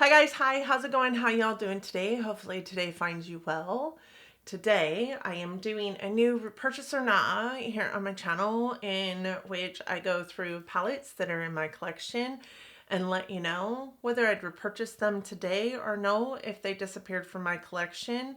Hi guys, hi, how's it going? How y'all doing today? Hopefully today finds you well. Today I am doing a new repurchase or not here on my channel in which I go through palettes that are in my collection and let you know whether I'd repurchase them today or no if they disappeared from my collection.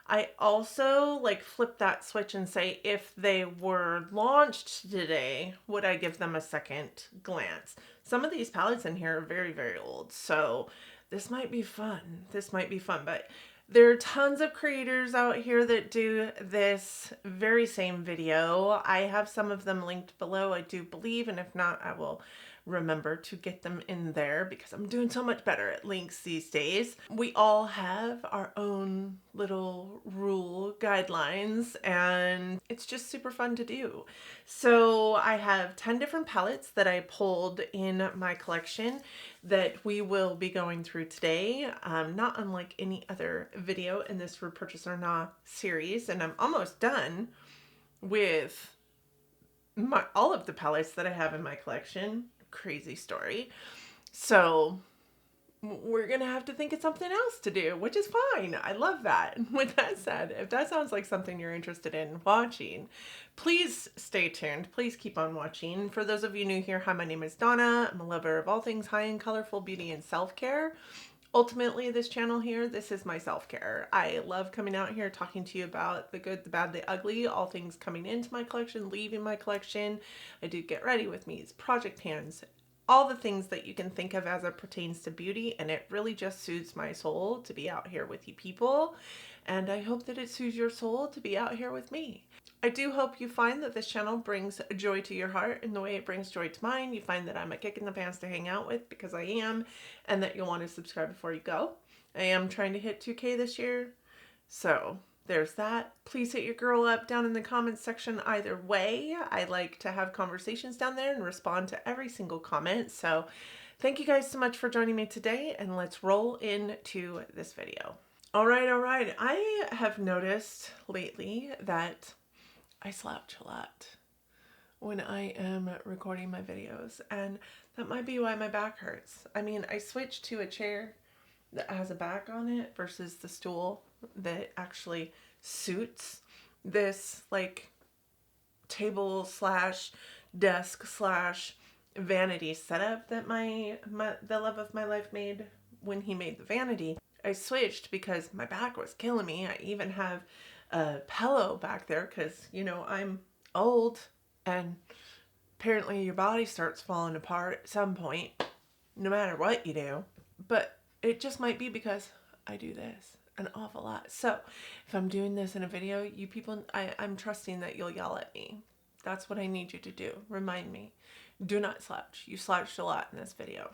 I also flip that switch and say if they were launched today, would I give them a second glance? Some of these palettes in here are very, very old, so this might be fun. This might be fun, but there are tons of creators out here that do this very same video. I have some of them linked below, I do believe, and if not, I will remember to get them in there because I'm doing so much better at links these days. We all have our own little rule guidelines and it's just super fun to do. So I have 10 different palettes that I pulled in my collection that we will be going through today, not unlike any other video in this Repurchase or Nah series, and I'm almost done with all of the palettes that I have in my collection. Crazy story. So we're gonna have to think of something else to do, which is fine. I love that. With that said, if that sounds like something you're interested in watching, please stay tuned. Please keep on watching. For those of you new here, hi, my name is Donna. I'm a lover of all things high-end, colorful beauty and self-care. Ultimately, this channel here, this is my self-care. I love coming out here talking to you about the good, the bad, the ugly, all things coming into my collection, leaving my collection. I do get ready with me's, project hands, all the things that you can think of as it pertains to beauty, and it really just soothes my soul to be out here with you people, and I hope that it soothes your soul to be out here with me. I do hope you find that this channel brings joy to your heart in the way it brings joy to mine. You find that I'm a kick in the pants to hang out with, because I am, and that you'll want to subscribe before you go. I am trying to hit 2K this year, so there's that. Please hit your girl up down in the comments section either way. I like to have conversations down there and respond to every single comment. So thank you guys so much for joining me today, and let's roll into this video. All right. I have noticed lately that I slouch a lot when I am recording my videos, and that might be why my back hurts. I mean, I switched to a chair that has a back on it versus the stool that actually suits this table slash desk slash vanity setup that the love of my life made when he made the vanity. I switched because my back was killing me. I even have a pillow back there because, you know, I'm old and apparently your body starts falling apart at some point, no matter what you do. But it just might be because I do this an awful lot. So if I'm doing this in a video, you people, I'm trusting that you'll yell at me. That's what I need you to do. Remind me. Do not slouch. You slouched a lot in this video.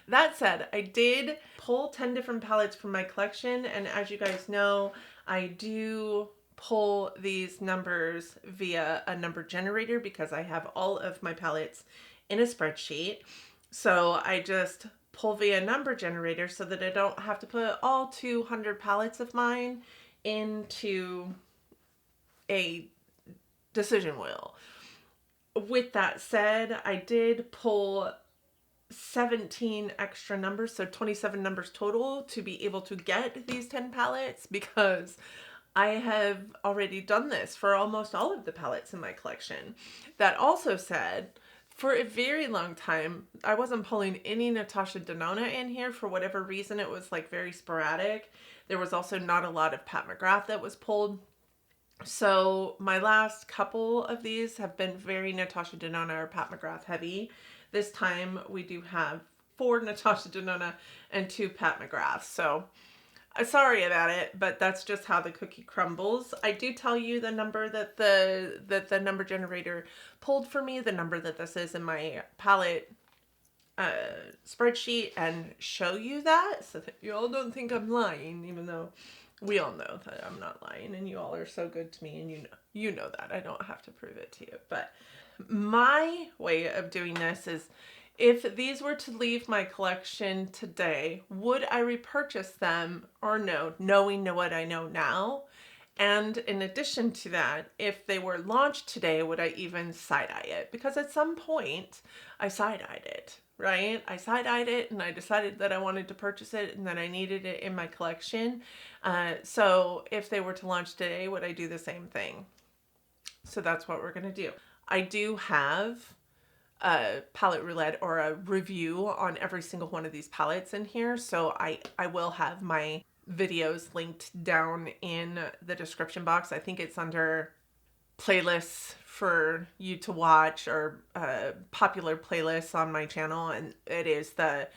That said, I did pull 10 different palettes from my collection, and as you guys know, I do pull these numbers via a number generator because I have all of my palettes in a spreadsheet. So I just pull via number generator so that I don't have to put all 200 palettes of mine into a decision wheel. With that said, I did pull 17 extra numbers, so 27 numbers total, to be able to get these 10 palettes, because I have already done this for almost all of the palettes in my collection. That also said, for a very long time, I wasn't pulling any Natasha Denona in here. For whatever reason, it was very sporadic. There was also not a lot of Pat McGrath that was pulled. So my last couple of these have been very Natasha Denona or Pat McGrath heavy. This time we do have 4 Natasha Denona and 2 Pat McGrath. So I'm sorry about it, but that's just how the cookie crumbles. I do tell you the number that the number generator pulled for me, the number that this is in my palette spreadsheet, and show you that so that you all don't think I'm lying, even though we all know that I'm not lying, and you all are so good to me, and you know that. I don't have to prove it to you. But my way of doing this is, if these were to leave my collection today, would I repurchase them or no, knowing what I know now? And in addition to that, if they were launched today, would I even side-eye it? Because at some point, I side-eyed it. right? I side-eyed it and I decided that I wanted to purchase it and that I needed it in my collection. So if they were to launch today, would I do the same thing? So that's what we're going to do. I do have a palette roulette or a review on every single one of these palettes in here. So I will have my videos linked down in the description box. I think it's under playlists for you to watch, or popular playlists on my channel, and it is the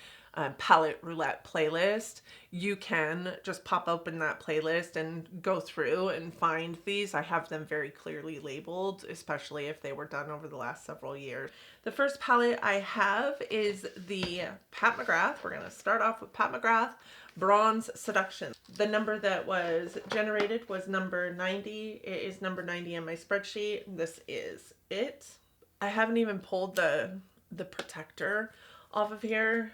palette roulette playlist. You can just pop open that playlist and go through and find these. I have them very clearly labeled, especially if they were done over the last several years. The first palette I have is the Pat McGrath. We're going to start off with Pat McGrath Bronze Seduction. The number that was generated was number 90. It is number 90 in my spreadsheet. This is it. I haven't even pulled the protector off of here,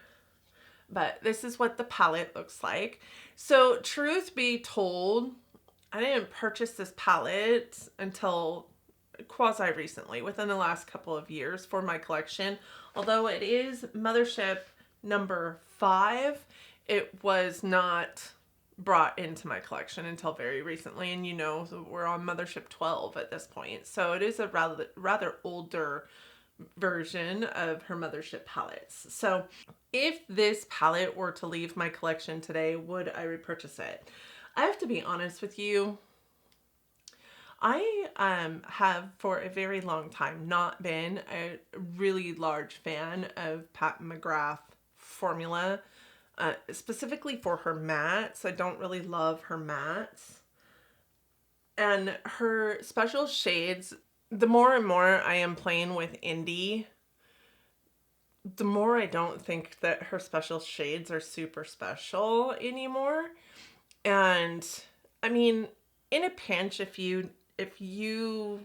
but this is what the palette looks like. So truth be told, I didn't purchase this palette until quasi recently, within the last couple of years, for my collection. Although it is Mothership number 5, it was not brought into my collection until very recently. And you know, we're on Mothership 12 at this point. So it is a rather older version of her Mothership palettes. So if this palette were to leave my collection today, would I repurchase it? I have to be honest with you. I have for a very long time not been a really large fan of Pat McGrath formula, specifically for her mattes. I don't really love her mattes. And her special shades, the more and more I am playing with Indie, the more I don't think that her special shades are super special anymore. And I mean, in a pinch, if you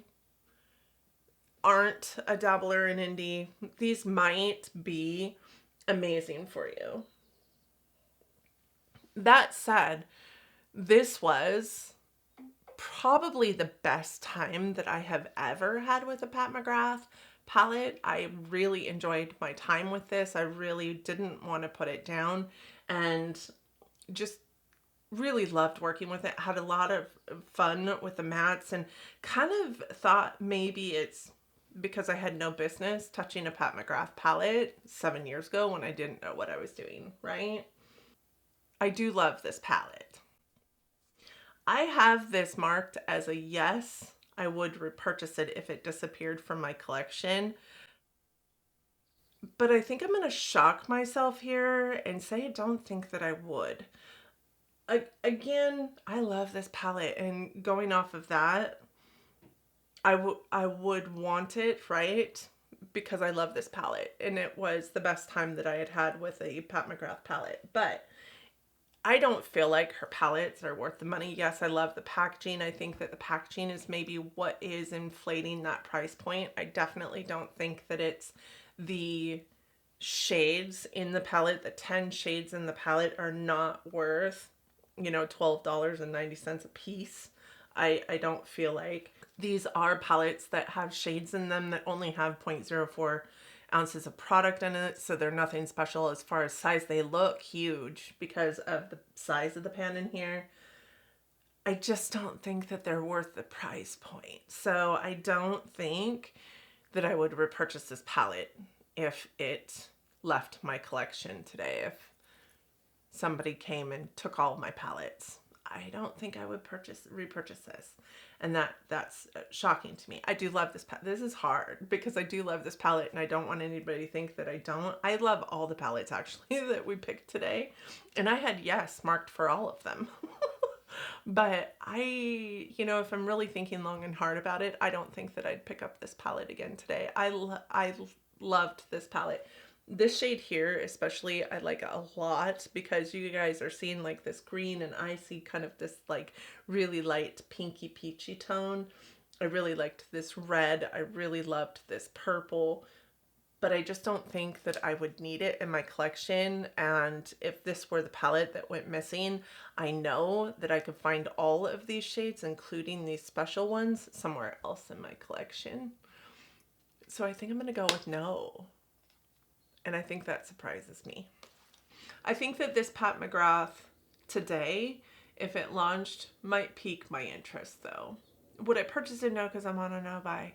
aren't a dabbler in Indie, these might be amazing for you. That said, this was probably the best time that I have ever had with a Pat McGrath palette. I really enjoyed my time with this. I really didn't want to put it down, and just really loved working with it. Had a lot of fun with the mattes, and kind of thought maybe it's because I had no business touching a Pat McGrath palette 7 years ago when I didn't know what I was doing, right? I do love this palette. I have this marked as a yes. I would repurchase it if it disappeared from my collection. But I think I'm going to shock myself here and say I don't think that I would. Again, I love this palette, and going off of that, I would want it, right? Because I love this palette, and it was the best time that I had had with a Pat McGrath palette. But I don't feel like her palettes are worth the money. Yes, I love the packaging. I think that the packaging is maybe what is inflating that price point. I definitely don't think that it's the shades in the palette. The 10 shades in the palette are not worth, you know, $12.90 a piece. I don't feel like. These are palettes that have shades in them that only have 0.04 ounces of product in it, so they're nothing special as far as size. They look huge because of the size of the pan in here. I just don't think that they're worth the price point. So I don't think that I would repurchase this palette if it left my collection today. If somebody came and took all of my palettes, I don't think I would repurchase this. And that's shocking to me. I do love this palette. This is hard because I do love this palette, and I don't want anybody to think that I don't. I love all the palettes actually that we picked today, and I had yes marked for all of them. But you know, if I'm really thinking long and hard about it, I don't think that I'd pick up this palette again today. I loved this palette. This shade here especially I like a lot, because you guys are seeing like this green and I see kind of this like really light pinky peachy tone. I really liked this red. I really loved this purple, but I just don't think that I would need it in my collection. And if this were the palette that went missing, I know that I could find all of these shades, including these special ones, somewhere else in my collection. So I think I'm going to go with no. And I think that surprises me. I think that this Pat McGrath today, if it launched, might pique my interest though. Would I purchase it? No, because I'm on a no buy.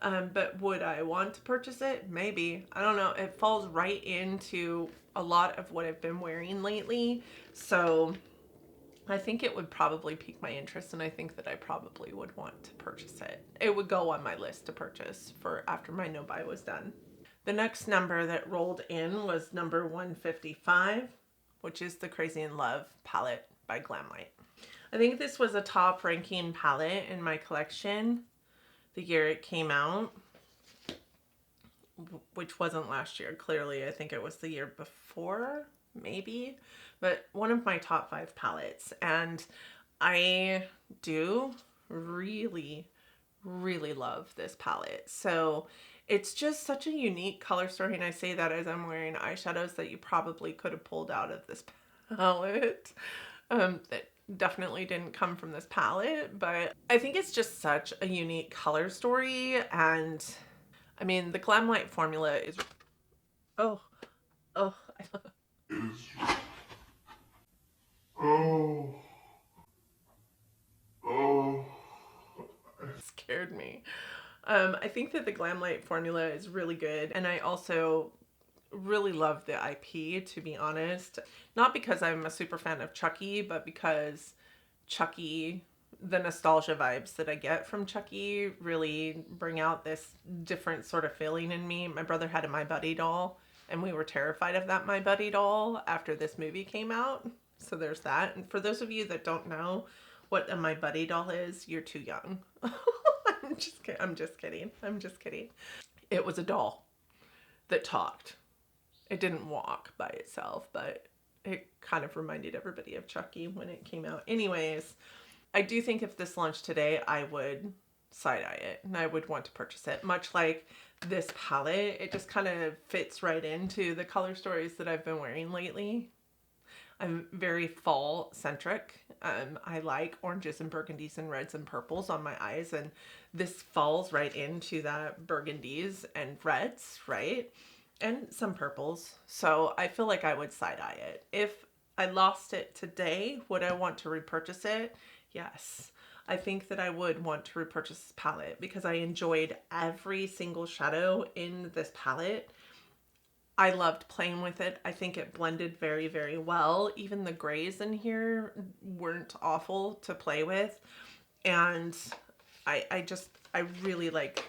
But would I want to purchase it? Maybe. I don't know. It falls right into a lot of what I've been wearing lately. So I think it would probably pique my interest, and I think that I probably would want to purchase it. It would go on my list to purchase for after my no buy was done. The next number that rolled in was number 155, which is the Crazy in Love palette by Glamlight. I think this was a top ranking palette in my collection the year it came out, which wasn't last year. Clearly, I think it was the year before, maybe, but one of my top 5 palettes. And I do really, really love this palette. So it's just such a unique color story, and I say that as I'm wearing eyeshadows that you probably could have pulled out of this palette. That definitely didn't come from this palette, but I think it's just such a unique color story. And I mean, the Glamlight formula is oh I love it scared me. I think that the Glamlight formula is really good, and I also really love the IP, to be honest. Not because I'm a super fan of Chucky, but because Chucky, the nostalgia vibes that I get from Chucky really bring out this different sort of feeling in me. My brother had a My Buddy doll, and we were terrified of that My Buddy doll after this movie came out. So there's that. And for those of you that don't know what a My Buddy doll is, you're too young. I'm just kidding. It was a doll that talked. It didn't walk by itself, but it kind of reminded everybody of Chucky when it came out. Anyways, I do think if this launched today, I would side-eye it and I would want to purchase it. Much like this palette, it just kind of fits right into the color stories that I've been wearing lately. I'm very fall centric. I like oranges and burgundies and reds and purples on my eyes, and this falls right into that burgundies and reds, right? And some purples. So I feel like I would side-eye it. If I lost it today, would I want to repurchase it? Yes. I think that I would want to repurchase this palette because I enjoyed every single shadow in this palette. I loved playing with it. I think it blended very, very well. Even the grays in here weren't awful to play with. And I really like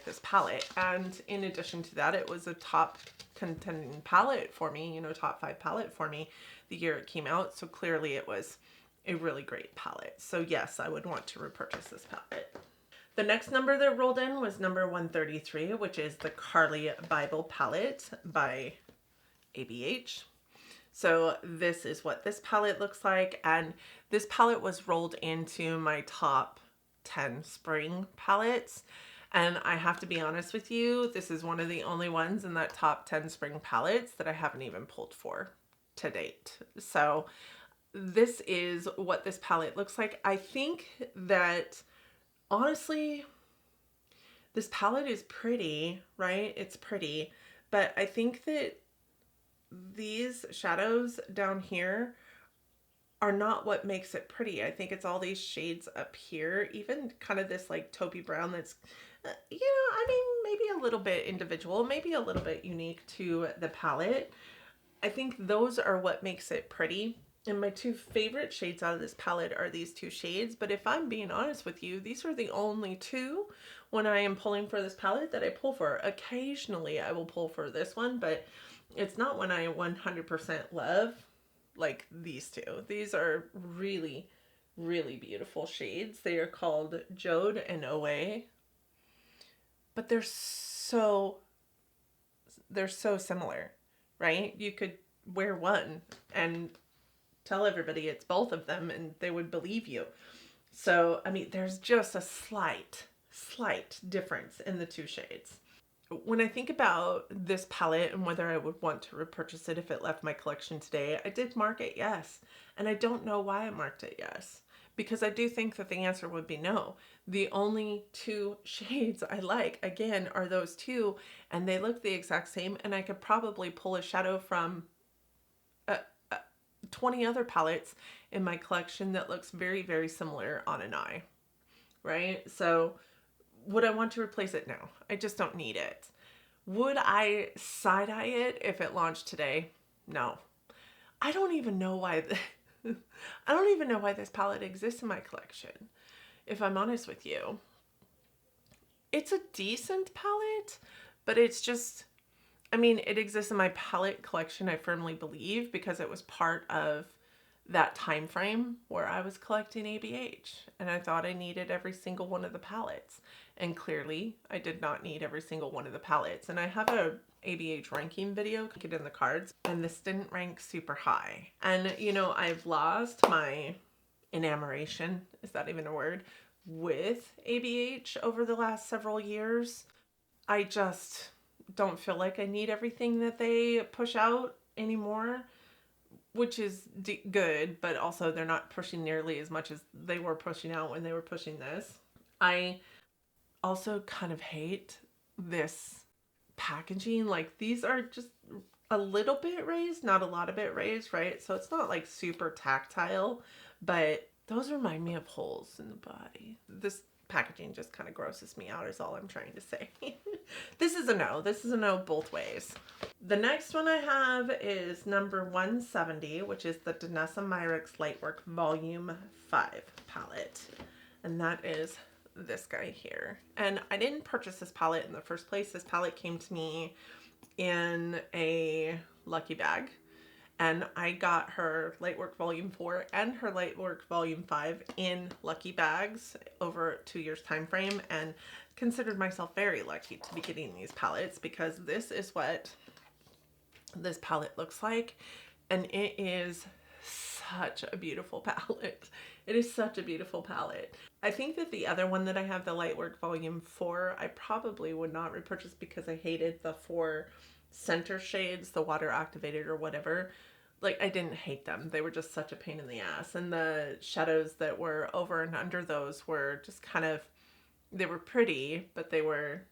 this palette. And in addition to that, it was a top contending palette for me, top 5 palette for me the year it came out. So clearly it was a really great palette. So yes, I would want to repurchase this palette. The next number that rolled in was number 133, which is the Carli Bybel palette by ABH. So this is what this palette looks like. And this palette was rolled into my top 10 spring palettes. And I have to be honest with you, this is one of the only ones in that top 10 spring palettes that I haven't even pulled for to date. So this is what this palette looks like. I think that honestly, this palette is pretty, right? It's pretty, but I think that these shadows down here are not what makes it pretty. I think it's all these shades up here, even kind of this like taupey brown that's, I mean, maybe a little bit individual, maybe a little bit unique to the palette. I think those are what makes it pretty. And my 2 favorite shades out of this palette are these 2 shades. But if I'm being honest with you, these are the only 2 when I am pulling for this palette that I pull for. Occasionally I will pull for this one, but it's not when I 100% love like these 2. These are really, really beautiful shades. They are called Jode and Oe. But they're so similar, right? You could wear one and tell everybody it's both of them and they would believe you. So, I mean, there's just a slight difference in the 2 shades. When I think about this palette and whether I would want to repurchase it if it left my collection today, I did mark it yes. And I don't know why I marked it yes. Because I do think that the answer would be no. The only two shades I like, again, are those two, and they look the exact same, and I could probably pull a shadow from 20 other palettes in my collection that looks very, very similar on an eye, right? So would I want to replace it? No, I just don't need it. Would I side-eye it if it launched today? No. I don't even know why I don't even know why this palette exists in my collection, if I'm honest with you. It's a decent palette, but it's just, I mean, it exists in my palette collection, I firmly believe, because it was part of that time frame where I was collecting ABH, and I thought I needed every single one of the palettes. And clearly, I did not need every single one of the palettes. And I have a ABH ranking video, link it in the cards, and this didn't rank super high. And, you know, I've lost my enamoration, is that even a word, with ABH over the last several years. I just don't feel like I need everything that they push out anymore, which is good, but also they're not pushing nearly as much as they were pushing out when they were pushing this. I also kind of hate this packaging. Like, these are just a little bit raised, not a lot of bit raised, right? So it's not like super tactile, but those remind me of holes in the body. This packaging just kind of grosses me out is all I'm trying to say. This is a no. This is a no both ways. The next one I have is number 170, which is the Danessa Myricks Lightwork Volume 5 palette. And that is this guy here. And I didn't purchase this palette in the first place. This palette came to me in a lucky bag. And I got her Lightwork Volume 4 and her Lightwork Volume 5 in lucky bags over a 2 years time frame, and considered myself very lucky to be getting these palettes, because this is what this palette looks like, and it is such a beautiful palette. It is such a beautiful palette. I think that the other one that I have, the Lightwork Volume 4, I probably would not repurchase because I hated the 4 center shades, the water activated or whatever. Like, I didn't hate them. They were just such a pain in the ass. And the shadows that were over and under those were just kind of, they were pretty, but they were,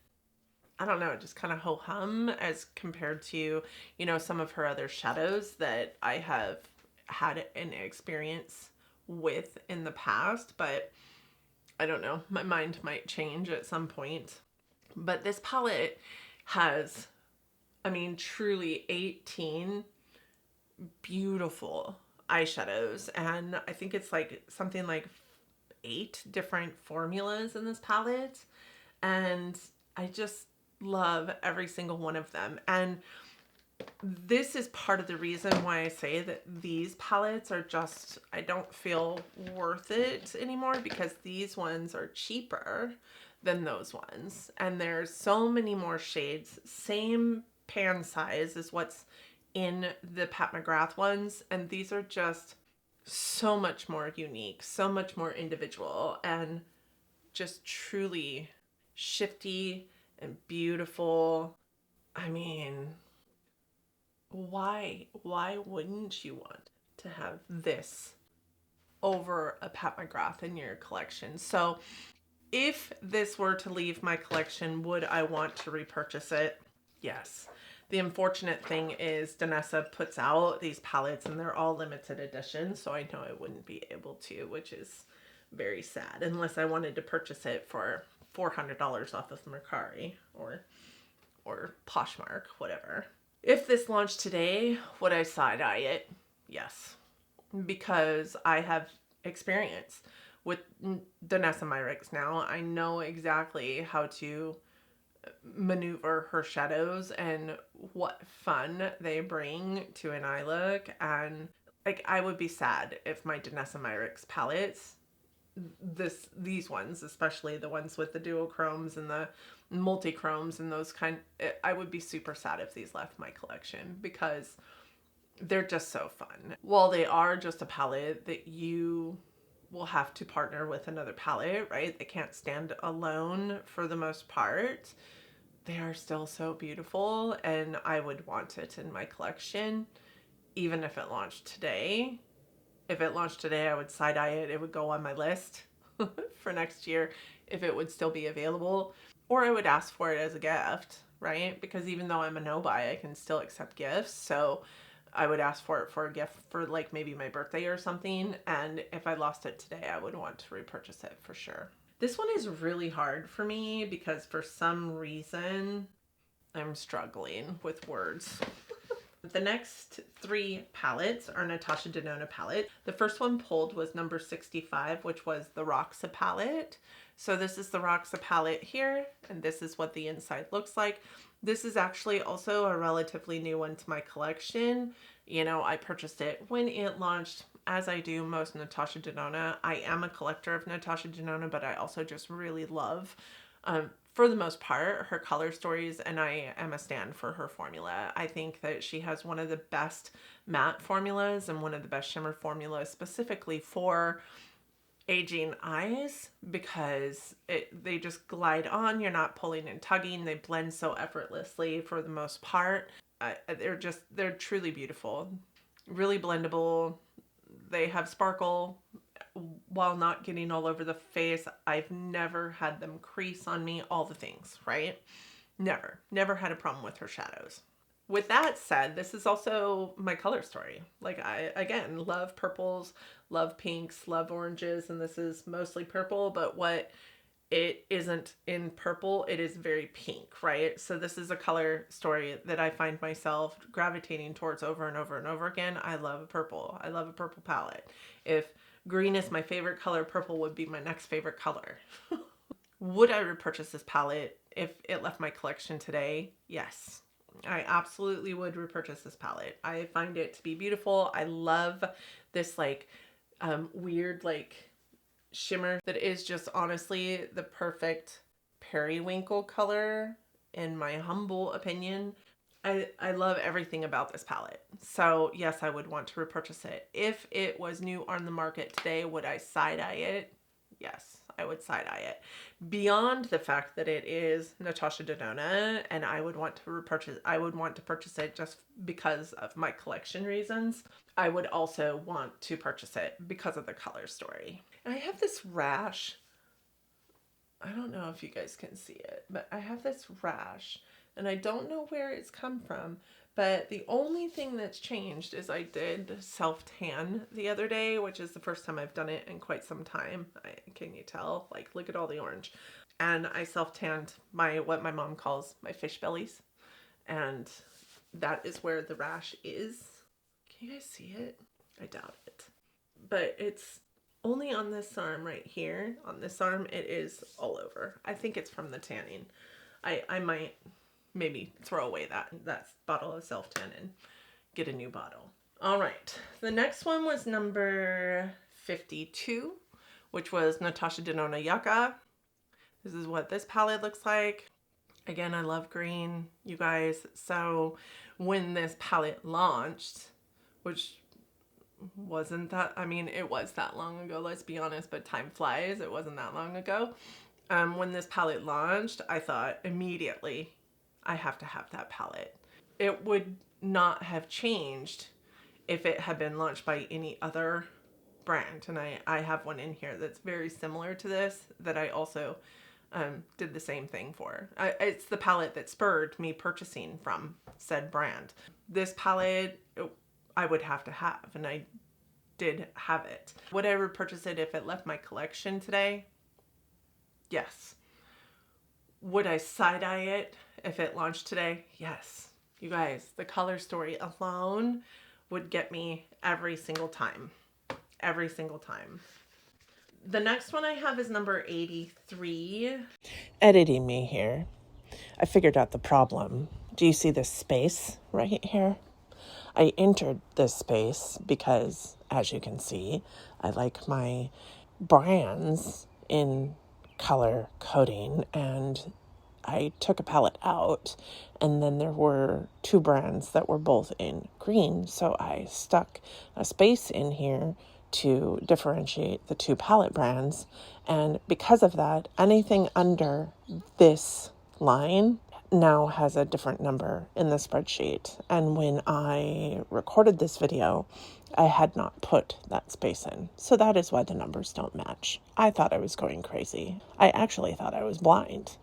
I don't know, just kind of ho-hum as compared to, you know, some of her other shadows that I have had an experience with in the past. But I don't know, my mind might change at some point. But this palette has, I mean, truly 18 beautiful eyeshadows, and I think it's like something like 8 different formulas in this palette, and I just love every single one of them. And this is part of the reason why I say that these palettes are just, I don't feel worth it anymore, because these ones are cheaper than those ones, and there's so many more shades, same pan size as what's in the Pat McGrath ones, and these are just so much more unique, so much more individual, and just truly shifty and beautiful. I mean, why wouldn't you want to have this over a Pat McGrath in your collection? So if this were to leave my collection, would I want to repurchase it? Yes. The unfortunate thing is Danessa puts out these palettes and they're all limited edition, so I know I wouldn't be able to, which is very sad, unless I wanted to purchase it for $400 off of Mercari or Poshmark, whatever. If this launched today, would I side-eye it? Yes, because I have experience with Danessa Myricks now. I know exactly how to maneuver her shadows and what fun they bring to an eye look. And like, I would be sad if my Danessa Myricks palettes, these ones, especially the ones with the duochromes and the multi-chromes and those kind, I would be super sad if these left my collection, because they're just so fun. While they are just a palette that you will have to partner with another palette, right? They can't stand alone for the most part. They are still so beautiful, and I would want it in my collection, even if it launched today. If it launched today, I would side-eye it. It would go on my list for next year if it would still be available. Or I would ask for it as a gift, right? Because even though I'm a no-buy, I can still accept gifts. So I would ask for it for a gift for like maybe my birthday or something. And if I lost it today, I would want to repurchase it for sure. This one is really hard for me because for some reason I'm struggling with words. The next 3 palettes are Natasha Denona palette. The first one pulled was number 65, which was the Roxa palette. So this is the Roxa palette here, and this is what the inside looks like. This is actually also a relatively new one to my collection. You know, I purchased it when it launched, as I do most Natasha Denona. I am a collector of Natasha Denona, but I also just really love, for the most part, her color stories, and I am a stan for her formula. I think that she has one of the best matte formulas and one of the best shimmer formulas specifically for aging eyes, because they just glide on. You're not pulling and tugging. They blend so effortlessly for the most part. They're truly beautiful, really blendable. They have sparkle while not getting all over the face. I've never had them crease on me, all the things, right? Never had a problem with her shadows. With that said, this is also my color story. Like, I, again, love purples, love pinks, love oranges, and this is mostly purple, but what it isn't in purple, it is very pink, right? So this is a color story that I find myself gravitating towards over and over and over again. I love purple. I love a purple palette. If green is my favorite color, purple would be my next favorite color. Would I repurchase this palette if it left my collection today? Yes. I absolutely would repurchase this palette. I find it to be beautiful. I love this like weird like shimmer that is just honestly the perfect periwinkle color in my humble opinion. I love everything about this palette. So yes, I would want to repurchase it. If it was new on the market today, would I side-eye it? Yes, I would side-eye it. Beyond the fact that it is Natasha Denona and I would want to purchase it just because of my collection reasons. I would also want to purchase it because of the color story. And I have this rash. I don't know if you guys can see it, but I have this rash and I don't know where it's come from. But the only thing that's changed is I did self-tan the other day, which is the first time I've done it in quite some time. Can you tell? Like, look at all the orange. And I self-tanned what my mom calls my fish bellies. And that is where the rash is. Can you guys see it? I doubt it. But it's only on this arm right here. On this arm, it is all over. I think it's from the tanning. I might maybe throw away that bottle of self-tan and get a new bottle. All right. The next one was number 52, which was Natasha Denona Yucca. This is what this palette looks like. Again, I love green, you guys. So when this palette launched, which wasn't that, I mean, it was that long ago, let's be honest, but time flies. It wasn't that long ago. When this palette launched, I thought immediately, I have to have that palette. It would not have changed if it had been launched by any other brand. And I have one in here that's very similar to this that I also did the same thing for. It's the palette that spurred me purchasing from said brand. This palette, I would have to have, and I did have it. Would I repurchase it if it left my collection today? Yes. Would I side-eye it if it launched today? Yes. You guys, the color story alone would get me every single time. Every single time. The next one I have is number 83. Editing me here. I figured out the problem. Do you see this space right here? I entered this space because, as you can see, I like my brands in color coding, and I took a palette out, and then there were 2 brands that were both in green, so I stuck a space in here to differentiate the 2 palette brands, and because of that, anything under this line now has a different number in the spreadsheet. And when I recorded this video, I had not put that space in. So that is why the numbers don't match. I thought I was going crazy. I actually thought I was blind.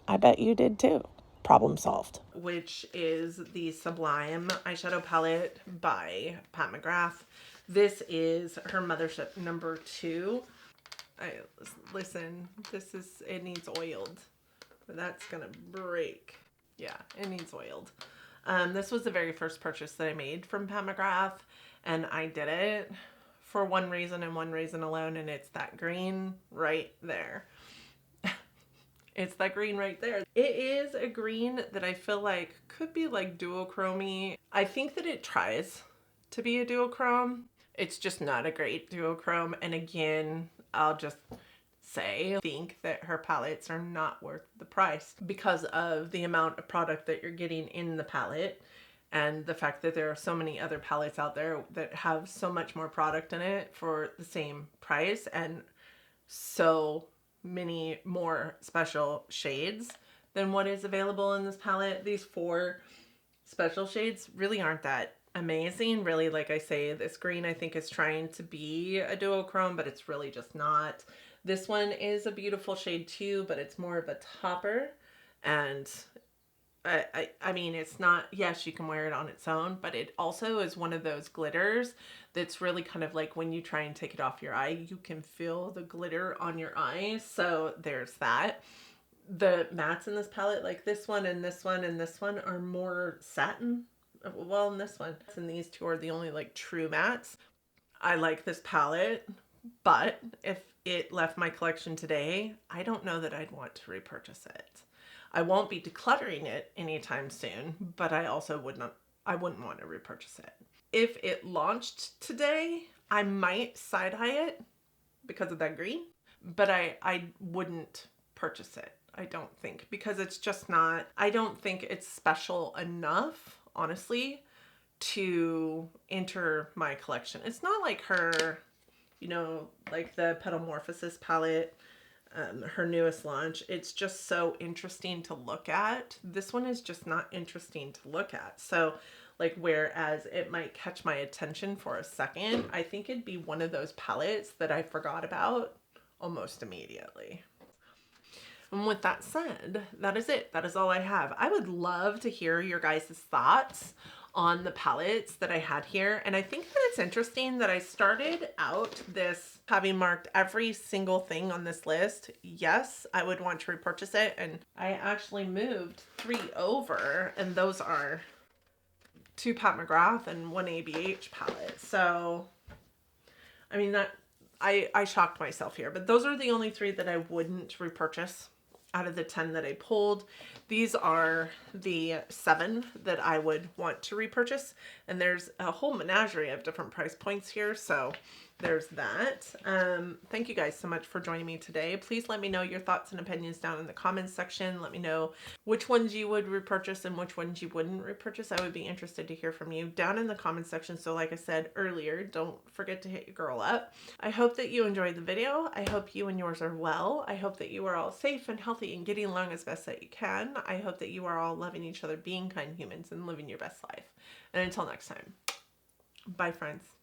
I bet you did too. Problem solved. Which is the Sublime eyeshadow palette by Pat McGrath. This is her Mothership number 2. Listen, it needs oiled. That's gonna break. Yeah, it needs oiled. This was the very first purchase that I made from Pat McGrath, and I did it for one reason and one reason alone, and it's that green right there. It's that green right there. It is a green that I feel like could be like duochrome-y. I think that it tries to be a duochrome. It's just not a great duochrome. And again, I'll just say, I think that her palettes are not worth the price because of the amount of product that you're getting in the palette and the fact that there are so many other palettes out there that have so much more product in it for the same price and so many more special shades than what is available in this palette. These 4 special shades really aren't that amazing. Really, like I say, this green I think is trying to be a duochrome, but it's really just not. This one is a beautiful shade too, but it's more of a topper. And I mean, it's not, yes, you can wear it on its own, but it also is one of those glitters that's really kind of like when you try and take it off your eye, you can feel the glitter on your eye. So there's that. The mattes in this palette, like this one and this one and this one, are more satin. Well, in this one. And these 2 are the only like true mattes. I like this palette, but if it left my collection today, I don't know that I'd want to repurchase it. I won't be decluttering it anytime soon, but I also wouldn't want to repurchase it. If it launched today, I might side-eye it because of that green, but I wouldn't purchase it. I don't think, because it's just not, I don't think it's special enough, honestly, to enter my collection. It's not like her, you know, like the Petalmorphosis palette, her newest launch. It's just so interesting to look at. This one is just not interesting to look at. So like, whereas it might catch my attention for a second, I think it'd be one of those palettes that I forgot about almost immediately. And with that said, that is it. That is all I have. I would love to hear your guys' thoughts on the palettes that I had here. And I think that it's interesting that I started out this having marked every single thing on this list. Yes, I would want to repurchase it. And I actually moved 3 over, and those are 2 Pat McGrath and 1 ABH palette. So, I mean, that I shocked myself here, but those are the only 3 that I wouldn't repurchase out of the 10 that I pulled. These are the 7 that I would want to repurchase. And there's a whole menagerie of different price points here. So there's that. Thank you guys so much for joining me today. Please let me know your thoughts and opinions down in the comments section. Let me know which ones you would repurchase and which ones you wouldn't repurchase. I would be interested to hear from you down in the comments section. So like I said earlier, don't forget to hit your girl up. I hope that you enjoyed the video. I hope you and yours are well. I hope that you are all safe and healthy and getting along as best that you can. I hope that you are all loving each other, being kind humans, and living your best life. And until next time, bye friends.